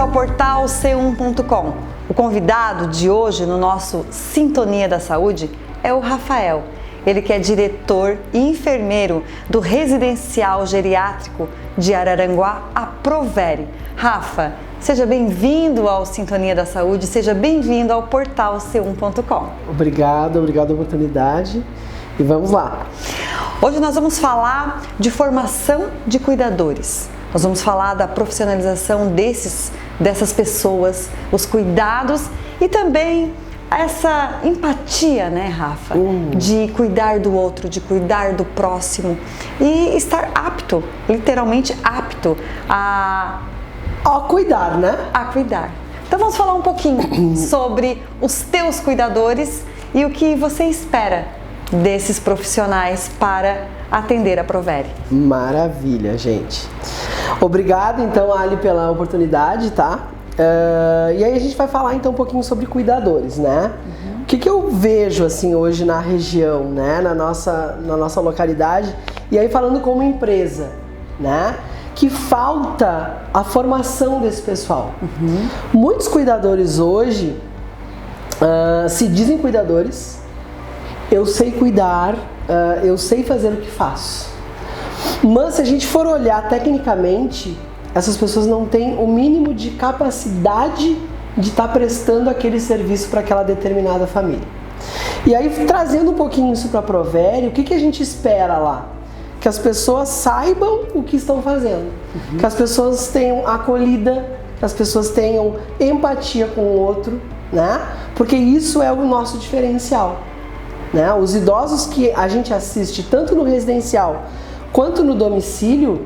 ao portal C1.com. O convidado de hoje no nosso Sintonia da Saúde é o Rafael. Ele que é diretor e enfermeiro do Residencial Geriátrico de Araranguá, a Proveri. Rafa, seja bem-vindo ao Sintonia da Saúde, seja bem-vindo ao portal C1.com. Obrigado a oportunidade e vamos lá. Hoje nós vamos falar de formação de cuidadores. Nós vamos falar da profissionalização dessas pessoas, os cuidados e também essa empatia, né, Rafa? De cuidar do outro, de cuidar do próximo e estar apto, literalmente apto a cuidar, né? A cuidar. Então vamos falar um pouquinho sobre os teus cuidadores e o que você espera desses profissionais para atender a Proveri. Maravilha, gente. Obrigado, então, Ali, pela oportunidade, tá? E aí a gente vai falar, então, um pouquinho sobre cuidadores, né? O que eu vejo, assim, hoje na região, né? Na nossa localidade, e aí falando como empresa, né? Que falta a formação desse pessoal. Muitos cuidadores hoje se dizem cuidadores, eu sei cuidar, eu sei fazer o que faço. Mas se a gente for olhar tecnicamente, essas pessoas não têm o mínimo de capacidade de estar prestando aquele serviço para aquela determinada família. E aí, trazendo um pouquinho isso para a Proveri, o que a gente espera lá? Que as pessoas saibam o que estão fazendo, que as pessoas tenham acolhida, que as pessoas tenham empatia com o outro, né? Porque isso é o nosso diferencial, né? Os idosos que a gente assiste tanto no residencial quanto no domicílio,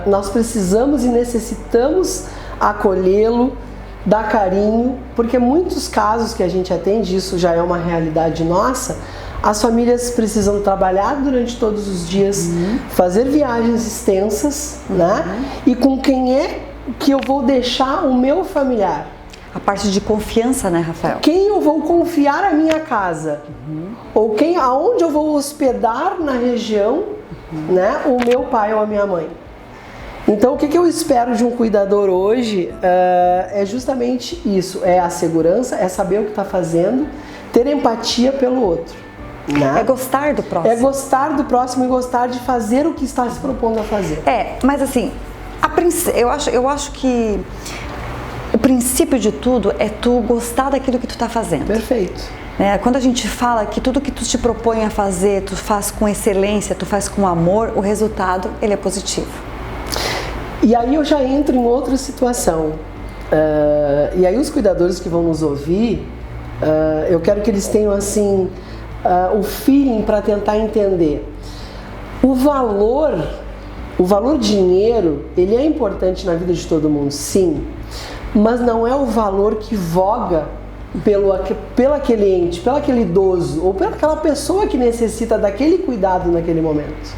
nós precisamos e necessitamos acolhê-lo, dar carinho, porque muitos casos que a gente atende, isso já é uma realidade nossa, as famílias precisam trabalhar durante todos os dias, fazer viagens extensas, né? E com quem é que eu vou deixar o meu familiar? A parte de confiança, né, Rafael? Quem eu vou confiar a minha casa? Ou aonde eu vou hospedar na região, né, o meu pai ou a minha mãe? Então, o que eu espero de um cuidador hoje é justamente isso, é a segurança, é saber o que está fazendo, ter empatia pelo outro. Né? É gostar do próximo. É gostar do próximo e gostar de fazer o que está se propondo a fazer. Mas assim, eu acho que o princípio de tudo é tu gostar daquilo que tu está fazendo. Perfeito. Quando a gente fala que tudo que tu te propõe a fazer, tu faz com excelência, tu faz com amor, o resultado ele é positivo. E aí eu já entro em outra situação. E aí os cuidadores que vão nos ouvir, eu quero que eles tenham assim o feeling para tentar entender. O valor dinheiro, ele é importante na vida de todo mundo, sim. Mas não é o valor que voga pelo aquele ente, pelo aquele idoso ou pela aquela pessoa que necessita daquele cuidado naquele momento.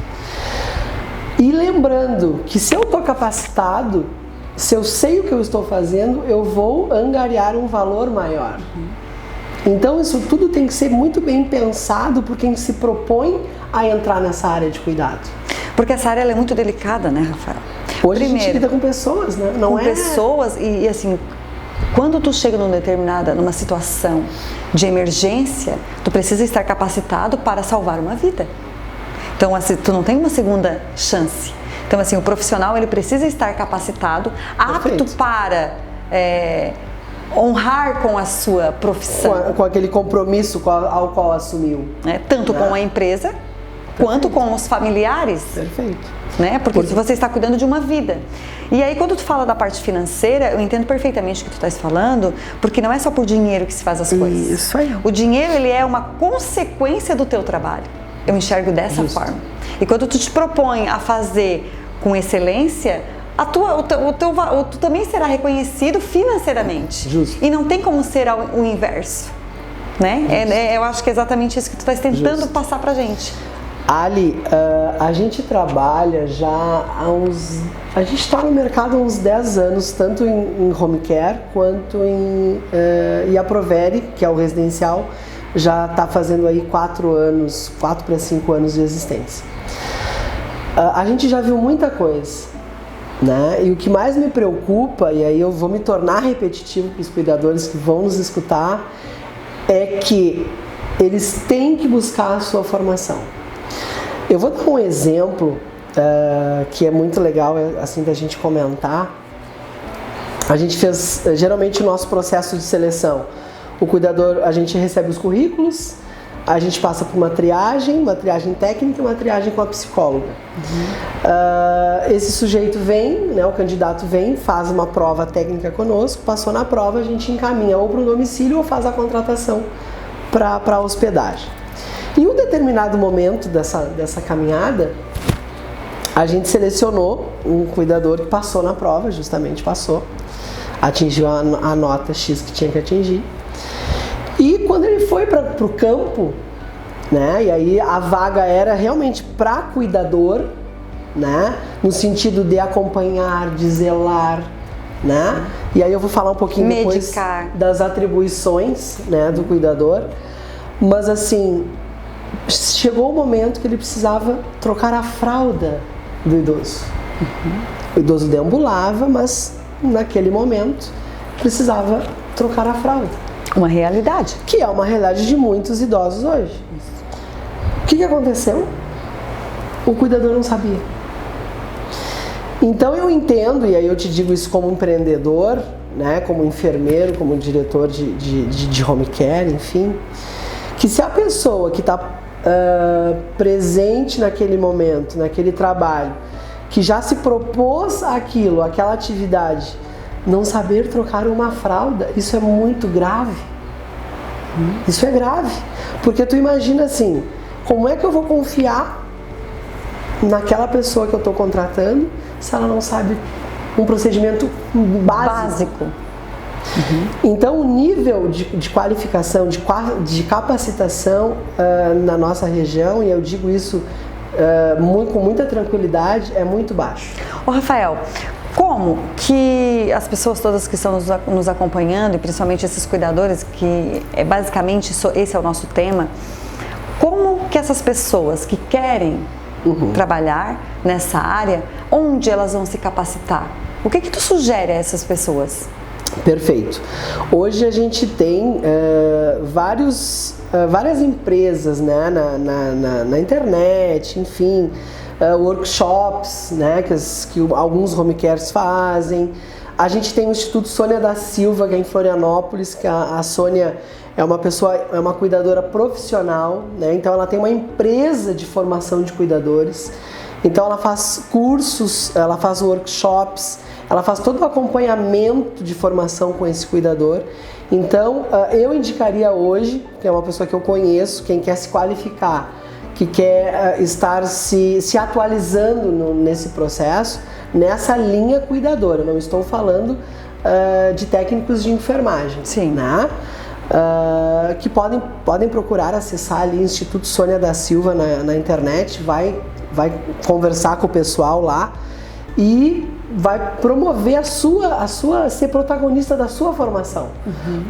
E lembrando que se eu estou capacitado, se eu sei o que eu estou fazendo, eu vou angariar um valor maior. Então isso tudo tem que ser muito bem pensado por quem se propõe a entrar nessa área de cuidado. Porque essa área ela é muito delicada, né, Rafael? Hoje a gente lida com pessoas, né? Pessoas e assim, quando tu chega numa situação de emergência, tu precisa estar capacitado para salvar uma vida. Então, assim, tu não tem uma segunda chance. Então, assim, o profissional ele precisa estar capacitado, apto para honrar com a sua profissão. Com aquele compromisso ao qual assumiu. Tanto com a empresa, quanto com os familiares. Perfeito. Porque você está cuidando de uma vida. E aí, quando tu fala da parte financeira, eu entendo perfeitamente o que tu estás falando, porque não é só por dinheiro que se faz as coisas. Isso aí. O dinheiro, ele é uma consequência do teu trabalho. Eu enxergo dessa forma. E quando tu te propõe a fazer com excelência, tu também será reconhecido financeiramente. Justo. E não tem como ser o inverso. Eu acho que é exatamente isso que tu estás tentando passar pra gente. Ali, a gente trabalha já a gente está no mercado há uns 10 anos, tanto em home care quanto e a Proveri, que é o residencial, já está fazendo aí 4 para 5 anos de existência. A gente já viu muita coisa. né? E o que mais me preocupa, e aí eu vou me tornar repetitivo para os cuidadores que vão nos escutar, é que eles têm que buscar a sua formação. Eu vou dar um exemplo que é muito legal assim da gente comentar. A gente fez geralmente o nosso processo de seleção. O cuidador, a gente recebe os currículos, a gente passa por uma triagem técnica e uma triagem com a psicóloga. Esse sujeito vem, né, o candidato vem, faz uma prova técnica conosco, passou na prova, a gente encaminha ou para o domicílio ou faz a contratação para a hospedagem. Em um determinado momento dessa caminhada, a gente selecionou um cuidador que passou na prova, justamente passou, atingiu a nota X que tinha que atingir. E quando ele foi para o campo, né, e aí a vaga era realmente para cuidador, né, no sentido de acompanhar, de zelar, né, e aí eu vou falar um pouquinho depois das atribuições, né, do cuidador, mas assim, chegou o momento que ele precisava trocar a fralda do idoso. O idoso deambulava, mas naquele momento precisava trocar a fralda. Uma realidade. Que é uma realidade de muitos idosos hoje. O que aconteceu? O cuidador não sabia. Então eu entendo, e aí eu te digo isso como empreendedor, né, como enfermeiro, como diretor de home care, enfim, que se a pessoa que está presente naquele momento, naquele trabalho, que já se propôs aquilo, aquela atividade, não saber trocar uma fralda, isso é muito grave. Isso é grave. Porque tu imagina assim, como é que eu vou confiar naquela pessoa que eu estou contratando se ela não sabe um procedimento básico? Então o nível de qualificação, de capacitação na nossa região, e eu digo isso com muita tranquilidade, é muito baixo. Ô Rafael, como que as pessoas todas que estão nos acompanhando, e principalmente esses cuidadores, que basicamente esse é o nosso tema, como que essas pessoas que querem trabalhar nessa área, onde elas vão se capacitar? O que tu sugere a essas pessoas? Perfeito. Hoje a gente tem várias empresas, né, na internet, enfim, workshops, né, que alguns home cares fazem. A gente tem o Instituto Sônia da Silva, que é em Florianópolis, que a Sônia é uma cuidadora profissional, né, então ela tem uma empresa de formação de cuidadores. Então ela faz cursos, ela faz workshops, ela faz todo o acompanhamento de formação com esse cuidador. Então eu indicaria hoje, que é uma pessoa que eu conheço, quem quer se qualificar, que quer estar se atualizando nesse processo, nessa linha cuidadora. Não estou falando de técnicos de enfermagem. Sim. Né? Que podem procurar acessar ali Instituto Sônia da Silva na internet, vai conversar com o pessoal lá e vai promover a sua ser protagonista da sua formação.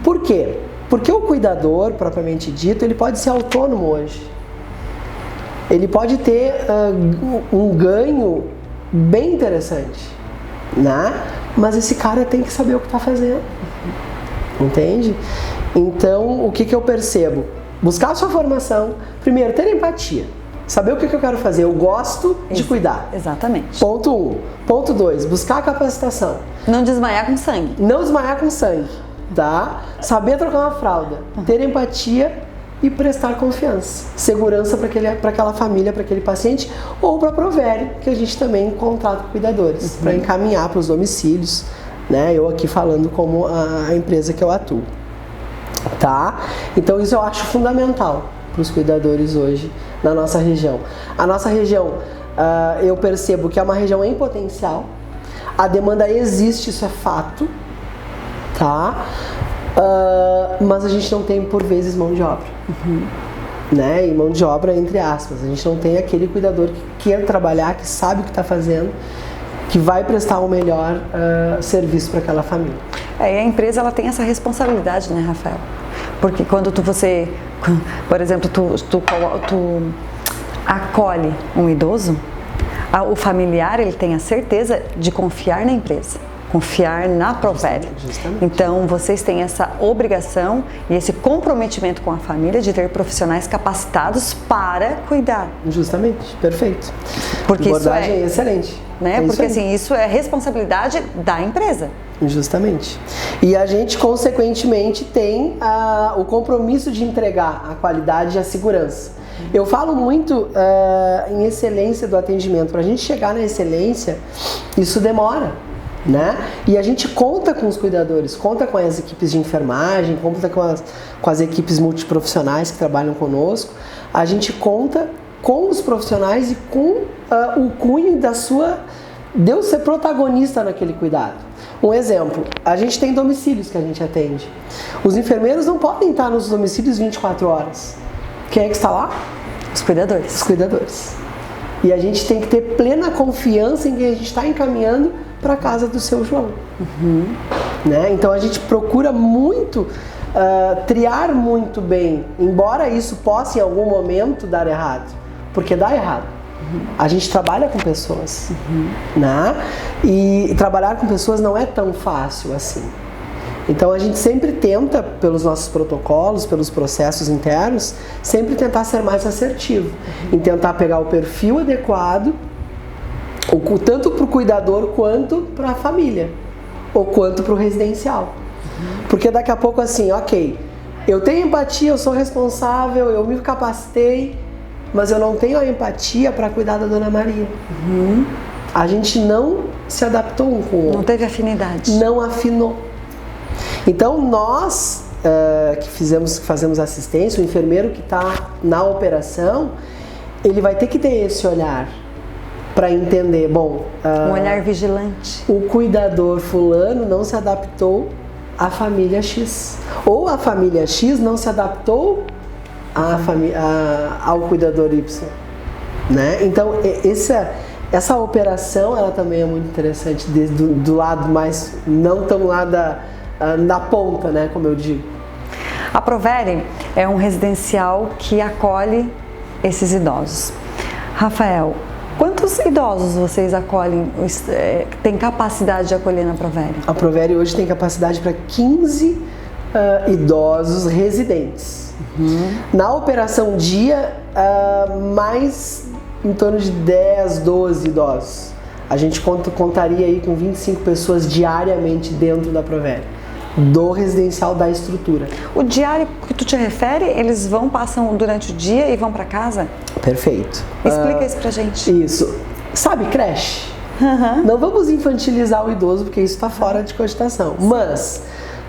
Por quê? Porque o cuidador, propriamente dito, ele pode ser autônomo hoje. Ele pode ter um ganho bem interessante, né? Mas esse cara tem que saber o que está fazendo. Entende? Então, o que eu percebo? Buscar a sua formação, primeiro, ter empatia. Saber o que eu quero fazer, eu gosto de cuidar. Exatamente. Ponto 1. Ponto 2, buscar a capacitação. Não desmaiar com sangue. Não desmaiar com sangue, tá? Saber trocar uma fralda, ter empatia e prestar confiança. Segurança para aquela família, para aquele paciente, ou para a Provério, que a gente também contrata cuidadores, para encaminhar para os domicílios, né? Eu aqui falando como a empresa que eu atuo, tá? Então isso eu acho fundamental para os cuidadores hoje na nossa região. A nossa região, eu percebo que é uma região em potencial, a demanda existe, isso é fato, tá? Mas a gente não tem, por vezes, mão de obra. Né? E mão de obra entre aspas. A gente não tem aquele cuidador que quer trabalhar, que sabe o que está fazendo, que vai prestar o melhor serviço para aquela família. E a empresa ela tem essa responsabilidade, né, Rafael? Porque quando por exemplo, tu acolhe um idoso, o familiar ele tem a certeza de confiar na empresa, confiar na Proveri. Justamente. Então, vocês têm essa obrigação e esse comprometimento com a família de ter profissionais capacitados para cuidar. Justamente, perfeito. Porque isso abordagem é excelente. Né? Porque assim, isso é responsabilidade da empresa. Justamente. E a gente, consequentemente, tem o compromisso de entregar a qualidade e a segurança. Eu falo muito em excelência do atendimento. Para a gente chegar na excelência, isso demora, né? E a gente conta com os cuidadores, conta com as equipes de enfermagem, conta com as equipes multiprofissionais que trabalham conosco. A gente conta com os profissionais e com o cunho de eu ser protagonista naquele cuidado. Um exemplo, a gente tem domicílios que a gente atende. Os enfermeiros não podem estar nos domicílios 24 horas. Quem é que está lá? Os cuidadores. Os cuidadores. E a gente tem que ter plena confiança em que a gente está encaminhando para a casa do seu João. Né? Então a gente procura muito triar muito bem, embora isso possa em algum momento dar errado, porque dá errado. A gente trabalha com pessoas, né? E trabalhar com pessoas não é tão fácil assim. Então a gente sempre tenta, pelos nossos protocolos, pelos processos internos, sempre tentar ser mais assertivo, em tentar pegar o perfil adequado, tanto para o cuidador quanto para a família, ou quanto para o residencial. Porque daqui a pouco assim, ok, eu tenho empatia, eu sou responsável, eu me capacitei, mas eu não tenho a empatia para cuidar da Dona Maria. A gente não se adaptou um com o outro. Não teve afinidade. Não afinou. Então nós que fazemos assistência, o enfermeiro que está na operação, ele vai ter que ter esse olhar para entender, bom... um olhar vigilante. O cuidador fulano não se adaptou à família X. Ou a família X não se adaptou ao cuidador Y, né? Então essa operação ela também é muito interessante do lado mais não tão lá na ponta, né? Como eu digo. A Proveri é um residencial que acolhe esses idosos. Rafael, quantos idosos vocês acolhem, tem capacidade de acolher na Proveri? A Proveri hoje tem capacidade para 15 idosos residentes. Na operação dia, mais em torno de 10, 12 idosos. A gente contaria aí com 25 pessoas diariamente dentro da Proveri, do residencial da estrutura. O diário que tu te refere, eles passam durante o dia e vão para casa? Perfeito. Explica isso pra gente. Isso. Sabe, creche? Não vamos infantilizar o idoso, porque isso está fora de cogitação. Mas,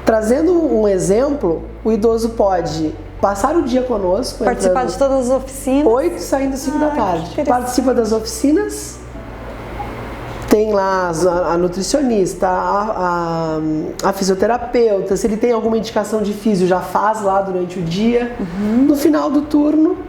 trazendo um exemplo, o idoso pode passar o dia conosco. Participar de todas as oficinas. 8 saindo 5 da tarde. Participa das oficinas. Tem lá a nutricionista, a fisioterapeuta. Se ele tem alguma indicação de físio, já faz lá durante o dia. No final do turno,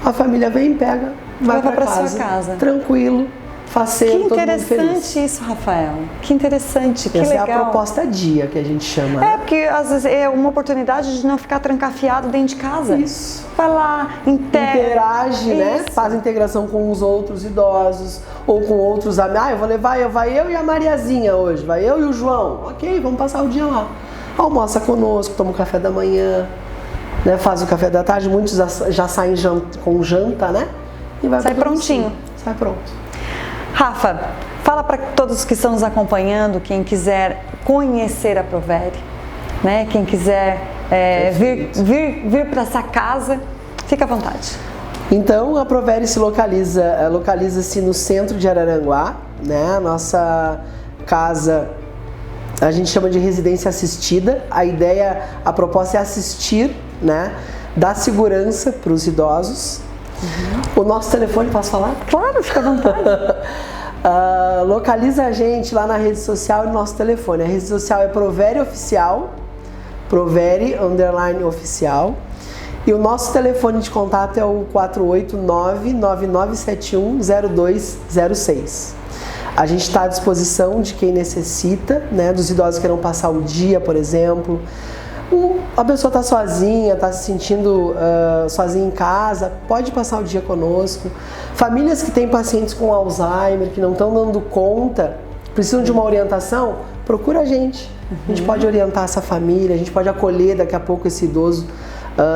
a família vem, pega, vai para casa. Tranquilo. Faceiro, que interessante isso, Rafael. Que interessante, que legal. Essa é a proposta dia que a gente chama. Porque às vezes é uma oportunidade de não ficar trancafiado dentro de casa. Isso. Vai lá, interage, né? Faz integração com os outros idosos ou com outros amigos. Eu vou levar, vai eu e a Mariazinha hoje, vai eu e o João. Ok, vamos passar o dia lá. Almoça conosco, toma o café da manhã, né? Faz o café da tarde. Muitos já saem com janta, né? E vai sai prontinho. Sai pronto. Rafa, fala para todos que estão nos acompanhando, quem quiser conhecer a Proveri, né? Quem quiser vir para essa casa, fica à vontade. Então a Proveri se localiza-se no centro de Araranguá, né? A nossa casa a gente chama de residência assistida. A proposta é assistir, né? Dar segurança para os idosos. O nosso telefone, posso falar? Claro, fica à vontade. Localiza a gente lá na rede social e no nosso telefone. A rede social é Proveri Oficial, Proveri_oficial. E o nosso telefone de contato é o 489-9971-0206. A gente está à disposição de quem necessita, né? Dos idosos que queiram passar o dia, por exemplo. A pessoa está sozinha, está se sentindo sozinha em casa, pode passar o dia conosco. Famílias que têm pacientes com Alzheimer, que não estão dando conta, precisam de uma orientação, procura a gente. A gente pode orientar essa família, a gente pode acolher daqui a pouco esse idoso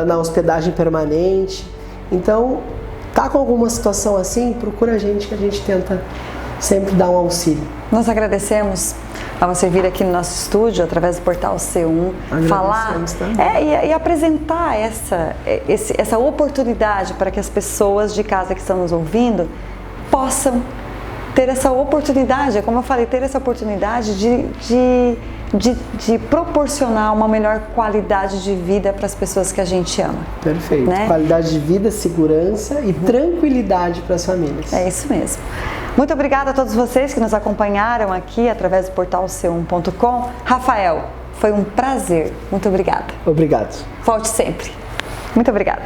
na hospedagem permanente. Então, tá com alguma situação assim, procura a gente que a gente tenta sempre dar um auxílio. Nós agradecemos a você vir aqui no nosso estúdio, através do portal C1, falar e apresentar essa oportunidade para que as pessoas de casa que estão nos ouvindo possam ter essa oportunidade, como eu falei, ter essa oportunidade de proporcionar uma melhor qualidade de vida para as pessoas que a gente ama. Perfeito. Né? Qualidade de vida, segurança e tranquilidade para as famílias. É isso mesmo. Muito obrigada a todos vocês que nos acompanharam aqui através do portal c1.com. Rafael, foi um prazer. Muito obrigada. Obrigado. Volte sempre. Muito obrigada.